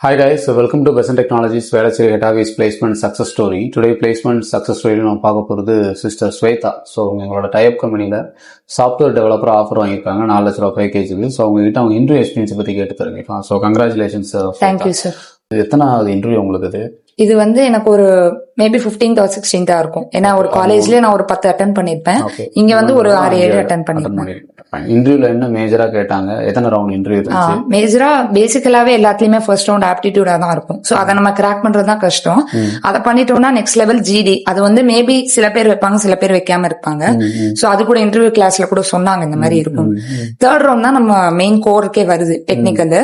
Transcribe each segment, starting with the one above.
Hi guys, so welcome to Besant Technologies Vedachiri Hetavis Placement Success Story. Today placement success story நான் பார்க்க போகிறது sister Shweta. So உங்களோட type கம்பெனியில் software developer offer வாங்கியிருக்காங்க 4 லட்ச ரூபா பேக்கேஜுக்கு. ஸோ உங்ககிட்ட அவங்க இன்டர்வியூ எக்ஸ்பீரியன்ஸ் பற்றி கேட்டு தருங்க. So congratulations. Thank you sir. எத்தனாவது இன்டர்வியூ உங்களுக்கு? இது வந்து எனக்கு ஒரு மேபி 15th or 16th இருக்கும். ஏன்னா ஒரு காலேஜ்ல நான் ஒரு 10 அட்டென்ட் பண்ணிருப்பேன். இங்க வந்து ஒரு 6-7 அட்டென்ட் பண்ணிருப்பேன். இன்டர்வியூல என்ன மேஜரா கேட்டாங்க? எத்தனை ரவுண்ட் இன்டர்வியூ இருந்துச்சு? மேஜரா பேசிக்கலாவே எல்லாத்துலயுமே ஃபர்ஸ்ட் ரவுண்ட் ஆப்டிடியூடா தான் இருக்கும். சோ அதை நம்ம கிராக் பண்றதுதான் கஷ்டம். அதை பண்ணிட்டோம்னா நெக்ஸ்ட் லெவல் ஜிடி. அது வந்து மேபி சில பேர் வைப்பாங்க, சில பேர் வைக்காம இருப்பாங்க. சோ அது கூட இன்டர்வியூ கிளாஸ்ல கூட சொன்னாங்க இந்த மாதிரி இருக்கும். தேர்ட் ரவுண்ட் தான் நம்ம மெயின் கோருக்கே வருது, டெக்னிக்கல்.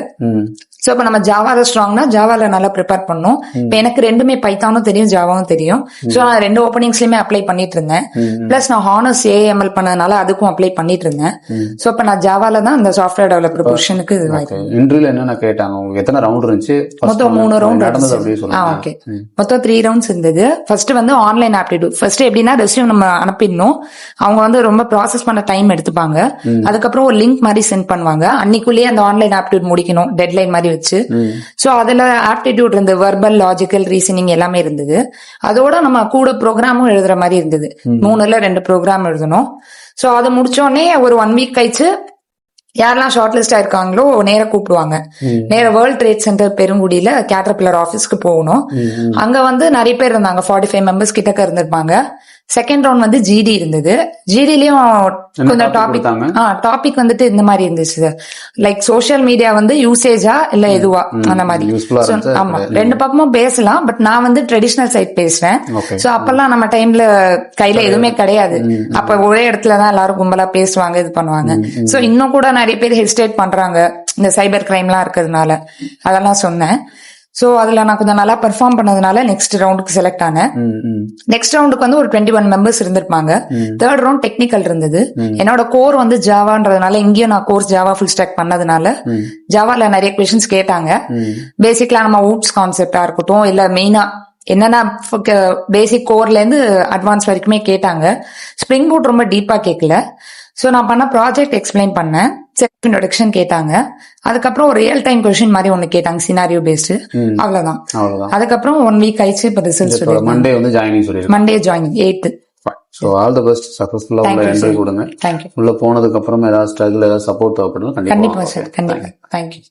சோ இப்ப நம்ம ஜாவால ஸ்ட்ராங்னா ஜாவால நல்லா ப்ரிப்பேர் பண்ணோம். இப்ப எனக்கு ரெண்டுமே பைத்தானும் தெரியும், ஜாவாவும் தெரியும். சோ நான் 2 ஓப்பனிங்ஸ்லயுமே அப்ளை பண்ணிட்டு இருந்தேன். பிளஸ் நான் ஹானர்ஸ் ஏஎம்எல் பண்ணதுனால அதுக்கும் அப்ளை பண்ணிட்டு இருந்தேன். சோ இப்ப நான் ஜாவால தான் இந்த சாஃப்ட்வேர் டெவலப்பர் பொசிஷனுக்கு இன்டர்வியூல என்ன கேட்டாங்க? உங்களுக்கு எத்தனை ரவுண்ட் இருந்துச்சு? மொத்தம் 3 ரவுண்ட் இருந்துச்சு. ஓகே, மொத்தம் 3 ரவுண்ட்ஸ் இருந்தது. ஃபர்ஸ்ட் வந்து ஆன்லைன் ஆப்டிடியூட். ஃபர்ஸ்ட் எப்படின்னா ரெஸ்யூம் நம்ம அனுப்பிடணும். அவங்க வந்து ரொம்ப ப்ராசஸ் பண்ண டைம் எடுத்துப்பாங்க. அதுக்கப்புறம் ஒரு லிங்க் மாதிரி சென்ட் பண்ணுவாங்க. அன்னைக்குள்ளேயே அந்த ஆன்லைன் ஆப்டிடியூட் முடிக்கணும், டெட்லைன் மாதிரி வச்சு. சோ அதுல ஆப்டிடியூட் இருந்தது, வெர்பல், லாஜிக்கல், ரீசனிங் எல்லாமே இருந்தது. அதோட நம்ம கூட ப்ரோக்ராமும் எழுதுற மாதிரி இருந்தது. 3ல 2 ப்ரோக்ராம் எழுதணும். சோ அதை முடிச்சோடனே ஒரு 1 வீக் கழிச்சு யாரெல்லாம் ஷார்ட் லிஸ்ட் ஆயிருக்காங்களோ நேர கூப்பிடுவாங்க. நேர வேர்ல்ட் ட்ரேட் சென்டர் பெருங்குடியில கேட்டர்பில்லர் ஆபீஸ்க்கு போகணும். அங்க வந்து நிறைய பேர் இருந்தாங்க, 45 மெம்பர்ஸ் கிட்டக்க இருந்திருப்பாங்க. செகண்ட் ரவுண்ட் வந்து ஜிடி இருந்தது. ஜிடிலயும் கொஞ்சம் டாபிக் வந்துட்டு இந்த மாதிரி இருந்துச்சு, லைக் சோசியல் மீடியா வந்து யூசேஜா இல்ல எதுவா அந்த மாதிரி. ஆமா, 2 பக்கமும் பேசலாம். பட் நான் வந்து ட்ரெடிஷனல் சைட் பேசுறேன். சோ அப்பெல்லாம் நம்ம டைம்ல கையில எதுவுமே கிடையாது. அப்ப ஒரே இடத்துலதான் எல்லாரும் கும்பலா பேசுவாங்க, இது பண்ணுவாங்க. சோ இன்னும் கூட நிறைய பேர் ஹெசிடேட் பண்றாங்க இந்த சைபர் கிரைம் எல்லாம் இருக்கிறதுனால. அதெல்லாம் சொன்னேன். சோ அதுல நான் கொஞ்சம் நல்லா பெர்ஃபார்ம் பண்ணதுனால நெக்ஸ்ட் ரவுண்டுக்கு செலக்ட் ஆனேன். நெக்ஸ்ட் ரவுண்டுக்கு வந்து ஒரு 21 மெம்பர்ஸ் இருந்திருப்பாங்க. தேர்ட் ரவுண்ட் டெக்னிக்கல் இருந்தது. என்னோட கோர் வந்து ஜாவான்றதுனால இங்கேயும் நான் கோர்ஸ் ஜாவா ஃபுல் ஸ்டாக் பண்ணதுனால ஜாவால நிறைய கொஸ்டின்ஸ் கேட்டாங்க. பேசிக்கலா நம்ம ஊப்ஸ் கான்செப்டா இருக்கட்டும், இல்ல மெயினா என்னன்னா பேசிக் கோர்ல இருந்து அட்வான்ஸ் வரைக்குமே கேட்டாங்க. ஸ்ப்ரிங் பூட் ரொம்ப டீப்பா கேட்கல. சோ நான் பண்ண ப்ராஜெக்ட் எக்ஸ்பிளைன் பண்ணேன். செல்ஃப் இன்ட்ரோடக்ஷன் கேட்டாங்க. அதுக்கப்புறம் ஒரு ரியல் டைம் கொஸ்டின் மாதிரி ஒண்ணு கேட்டாங்க, சினாரியோ பேஸ்டு. அவ்வளவுதான். அதுக்கப்புறம் 1 வீக் கழிச்சு இப்ப ரிசல்ட்ஸ் மண்டே வந்து ஜாயினிங் சொல்லிருக்கேன். Monday joining 8th. So all the best, சக்சஸ்ஃபுல்லா உள்ள என்ட்ரி கொடுங்க. தேங்க்யூ. உள்ள போனதுக்கு அப்புறம் ஏதாவது ஸ்ட்ரகிள், ஏதாவது சப்போர்ட் தேவைப்படுது கண்டிப்பா சார், கண்டிப்பா. தேங்க்யூ.